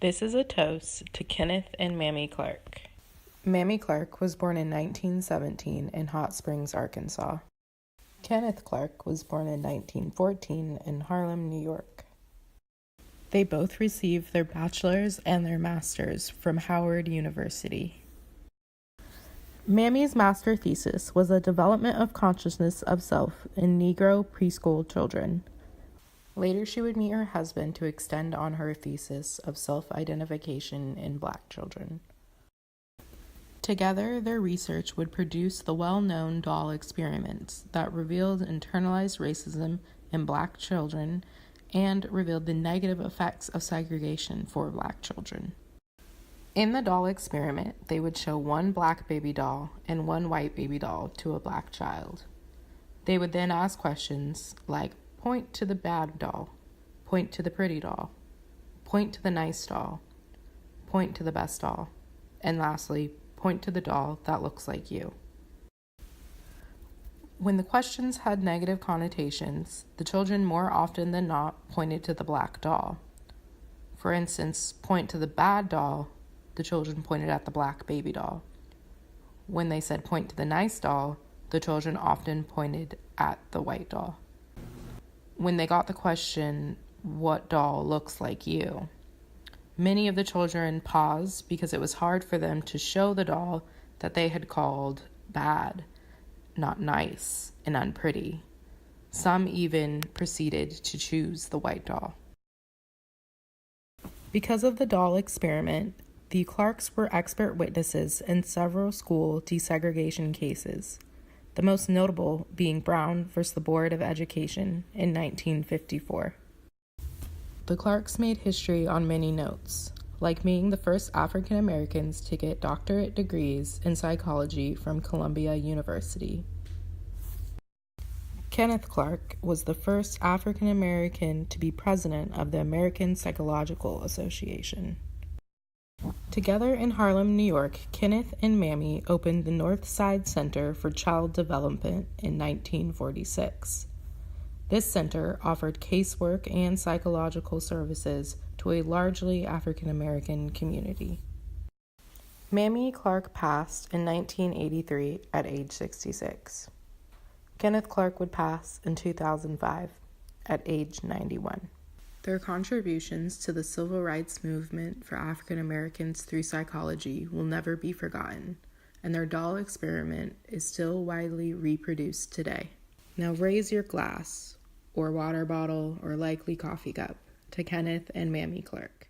This is a toast to Kenneth and Mamie Clark. Mamie Clark was born in 1917 in Hot Springs, Arkansas. Kenneth Clark was born in 1914 in Harlem, New York. They both received their bachelor's and their master's from Howard University. Mamie's master thesis was a development of consciousness of self in Negro preschool children. Later, she would meet her husband to extend on her thesis of self-identification in Black children. Together, their research would produce the well-known doll experiments that revealed internalized racism in Black children and revealed the negative effects of segregation for Black children. In the doll experiment, they would show one Black baby doll and one white baby doll to a Black child. They would then ask questions like, point to the bad doll, point to the pretty doll, point to the nice doll, point to the best doll, and lastly, point to the doll that looks like you. When the questions had negative connotations, the children more often than not pointed to the Black doll. For instance, point to the bad doll, the children pointed at the Black baby doll. When they said point to the nice doll, the children often pointed at the white doll. When they got the question, what doll looks like you? Many of the children paused because it was hard for them to show the doll that they had called bad, not nice, and unpretty. Some even proceeded to choose the white doll. Because of the doll experiment, the Clarks were expert witnesses in several school desegregation cases, the most notable being Brown versus the Board of Education in 1954. The Clarks made history on many notes, like being the first African Americans to get doctorate degrees in psychology from Columbia University. Kenneth Clark was the first African American to be president of the American Psychological Association. Together in Harlem, New York, Kenneth and Mamie opened the North Side Center for Child Development in 1946. This center offered casework and psychological services to a largely African American community. Mamie Clark passed in 1983 at age 66. Kenneth Clark would pass in 2005 at age 91. Their contributions to the civil rights movement for African Americans through psychology will never be forgotten, and their doll experiment is still widely reproduced today. Now raise your glass, or water bottle, or likely coffee cup, to Kenneth and Mamie Clark.